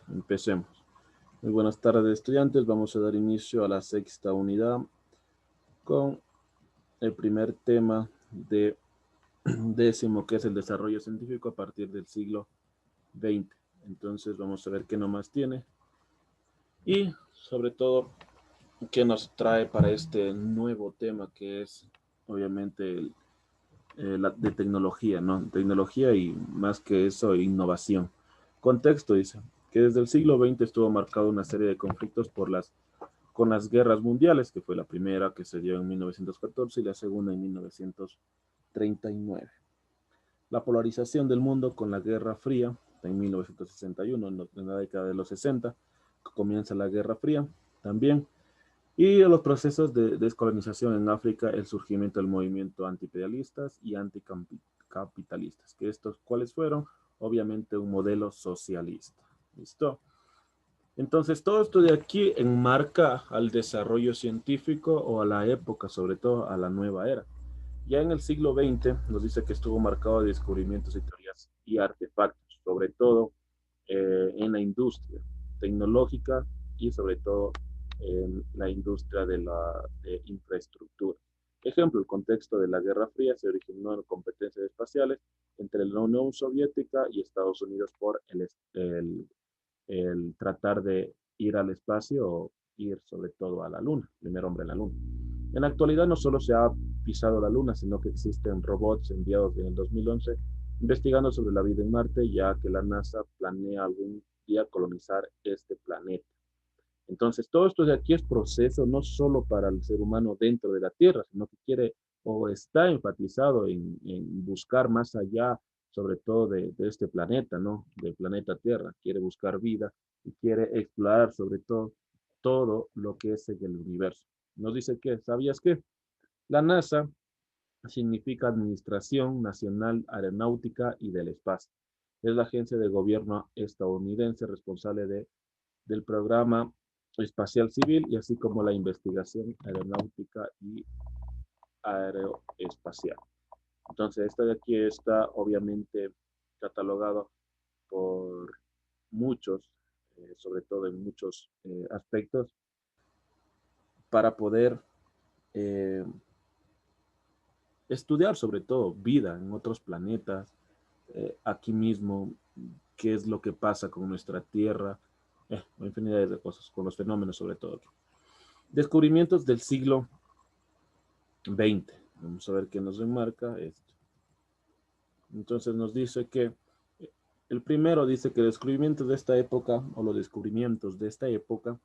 Empecemos. Muy buenas tardes, estudiantes. Vamos a dar inicio a la sexta unidad con el primer tema de décimo, que es el desarrollo científico a partir del siglo XX. Entonces vamos a ver qué nomás tiene y sobre todo qué nos trae para este nuevo tema que es obviamente de tecnología, ¿no? Tecnología y más que eso, innovación. Contexto dice que desde el siglo XX estuvo marcado una serie de conflictos con las guerras mundiales, que fue la primera que se dio en 1914 y la segunda en 1939. La polarización del mundo con la Guerra Fría en 1961, en la década de los 60, comienza la Guerra Fría también, y los procesos de descolonización en África, el surgimiento del movimiento antiimperialistas y anticapitalistas, que estos, ¿cuáles fueron? Obviamente un modelo socialista. ¿Listo? Entonces, todo esto de aquí enmarca al desarrollo científico o a la época, sobre todo a la nueva era. Ya en el siglo XX nos dice que estuvo marcado de descubrimientos y teorías y artefactos, sobre todo en la industria tecnológica y sobre todo en la industria de la infraestructura. Ejemplo, el contexto de la Guerra Fría se originó en competencias espaciales entre la Unión Soviética y Estados Unidos por el tratar de ir al espacio o ir sobre todo a la Luna, primer hombre en la Luna. En la actualidad no solo se ha pisado la Luna, sino que existen robots enviados en el 2011 investigando sobre la vida en Marte, ya que la NASA planea algún día colonizar este planeta. Entonces, todo esto de aquí es proceso no solo para el ser humano dentro de la Tierra, sino que quiere o está enfatizado en buscar más allá, sobre todo de este planeta, ¿no? Del planeta Tierra. Quiere buscar vida y quiere explorar sobre todo todo lo que es en el universo. Nos dice que, ¿sabías qué? La NASA significa Administración Nacional Aeronáutica y del Espacio. Es la agencia de gobierno estadounidense responsable del programa espacial civil y así como la investigación aeronáutica y aeroespacial. Entonces, esta de aquí está obviamente catalogado por muchos, sobre todo en muchos aspectos, para poder eh, estudiar sobre todo vida en otros planetas, aquí mismo, qué es lo que pasa con nuestra Tierra, infinidad de cosas, con los fenómenos sobre todo. Descubrimientos del siglo XX. Vamos a ver qué nos enmarca esto. Entonces nos dice que el primero dice que descubrimientos de esta época o los descubrimientos de esta época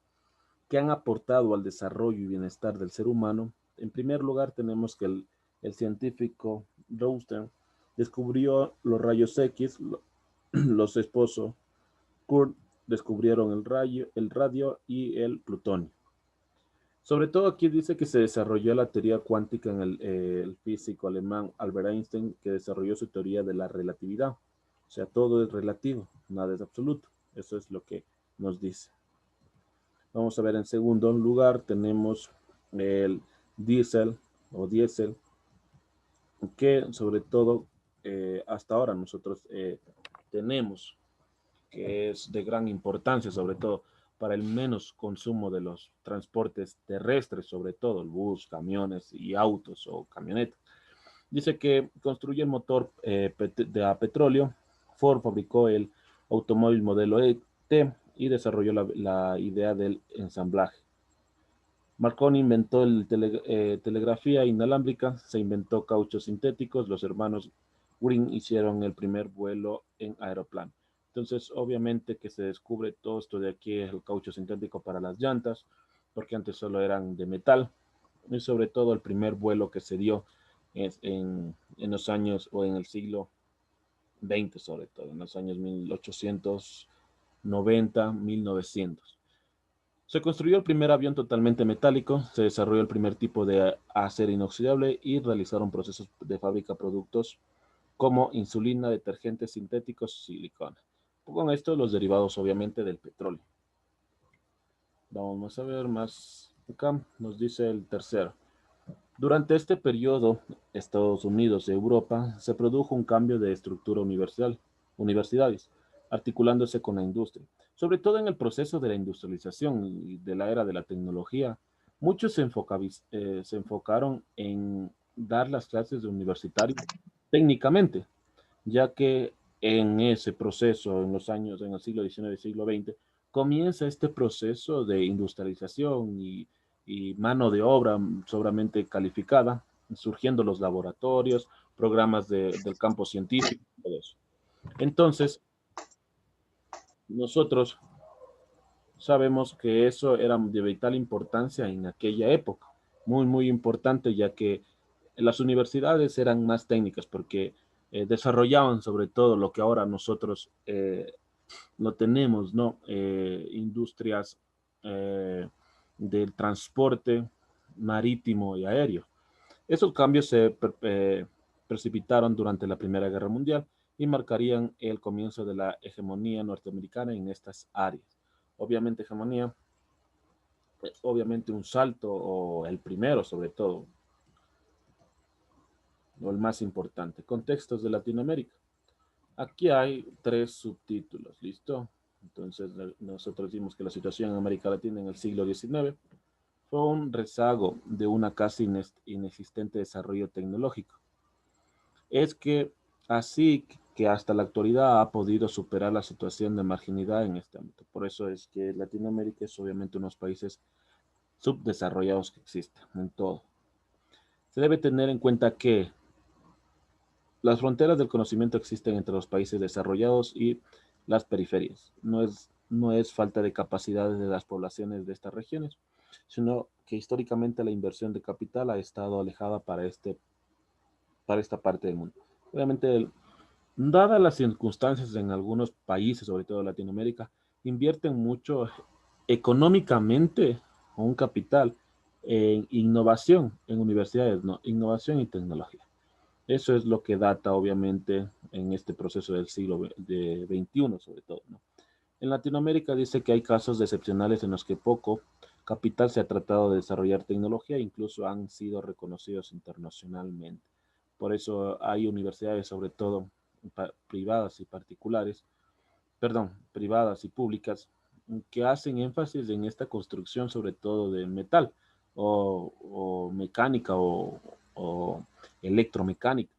que han aportado al desarrollo y bienestar del ser humano. En primer lugar tenemos que el científico Rosen descubrió los rayos X, los esposos Kurt descubrieron el radio y el plutonio. Sobre todo aquí dice que se desarrolló la teoría cuántica en el físico alemán Albert Einstein, que desarrolló su teoría de la relatividad. O sea, todo es relativo, nada es absoluto. Eso es lo que nos dice. Vamos a ver en segundo lugar, tenemos el diésel o diésel, que sobre todo hasta ahora nosotros tenemos, que es de gran importancia, sobre todo para el menos consumo de los transportes terrestres, sobre todo el bus, camiones y autos o camionetas. Dice que construye el motor de petróleo. Ford fabricó el automóvil modelo T y desarrolló la idea del ensamblaje. Marconi inventó telegrafía inalámbrica, se inventó cauchos sintéticos, los hermanos Green hicieron el primer vuelo en aeroplano. Entonces, obviamente que se descubre todo esto de aquí, el caucho sintético para las llantas, porque antes solo eran de metal, y sobre todo el primer vuelo que se dio en los años o en el siglo XX, sobre todo, en los años 1890, 1900. Se construyó el primer avión totalmente metálico, se desarrolló el primer tipo de acero inoxidable y realizaron procesos de fábrica productos como insulina, detergentes sintéticos, silicona. Con esto los derivados obviamente del petróleo. Vamos a ver más acá, nos dice el tercero. Durante este periodo, Estados Unidos y Europa se produjo un cambio de estructura universidades. articulándose con la industria. Sobre todo en el proceso de la industrialización y de la era de la tecnología, muchos se enfocaron en dar las clases de universitario técnicamente, ya que en ese proceso, en los años, en el siglo XIX y siglo XX, comienza este proceso de industrialización y mano de obra sobramente calificada, surgiendo los laboratorios, programas del campo científico, todo eso. Entonces, nosotros sabemos que eso era de vital importancia en aquella época, muy, muy importante, ya que las universidades eran más técnicas porque desarrollaban sobre todo lo que ahora nosotros no tenemos, ¿no? Industrias del transporte marítimo y aéreo. Esos cambios se precipitaron durante la Primera Guerra Mundial y marcarían el comienzo de la hegemonía norteamericana en estas áreas. Obviamente hegemonía, obviamente un salto o el primero sobre todo, o el más importante. Contextos de Latinoamérica. Aquí hay tres subtítulos, ¿listo? Entonces nosotros decimos que la situación en América Latina en el siglo XIX fue un rezago de una casi inexistente desarrollo tecnológico. Es que así que hasta la actualidad ha podido superar la situación de marginalidad en este ámbito. Por eso es que Latinoamérica es obviamente uno de los países subdesarrollados que existen en todo. Se debe tener en cuenta que las fronteras del conocimiento existen entre los países desarrollados y las periferias. No es falta de capacidades de las poblaciones de estas regiones, sino que históricamente la inversión de capital ha estado alejada para esta parte del mundo. Obviamente, dadas las circunstancias en algunos países, sobre todo Latinoamérica, invierten mucho económicamente o un capital en innovación en universidades, no, innovación y tecnología. Eso es lo que data, obviamente, en este proceso del siglo XXI, sobre todo, ¿no? En Latinoamérica dice que hay casos excepcionales en los que poco capital se ha tratado de desarrollar tecnología e incluso han sido reconocidos internacionalmente. Por eso hay universidades, sobre todo privadas y particulares, perdón, privadas y públicas, que hacen énfasis en esta construcción, sobre todo de metal o mecánica o electromecánica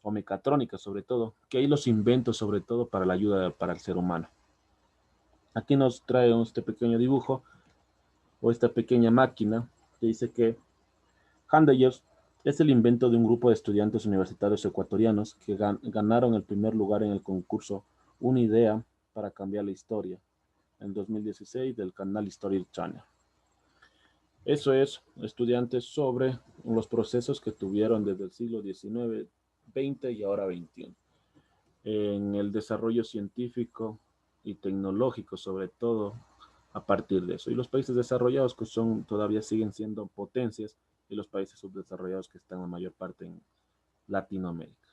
o mecatrónica, sobre todo, que hay los inventos, sobre todo, para la ayuda para el ser humano. Aquí nos trae este pequeño dibujo o esta pequeña máquina que dice que Handlers es el invento de un grupo de estudiantes universitarios ecuatorianos que ganaron el primer lugar en el concurso Una idea para cambiar la historia en 2016 del canal History Channel. Eso es, estudiantes sobre los procesos que tuvieron desde el siglo XIX, XX y ahora XXI. En el desarrollo científico y tecnológico, sobre todo a partir de eso. Y los países desarrollados que todavía siguen siendo potencias y los países subdesarrollados que están la mayor parte en Latinoamérica.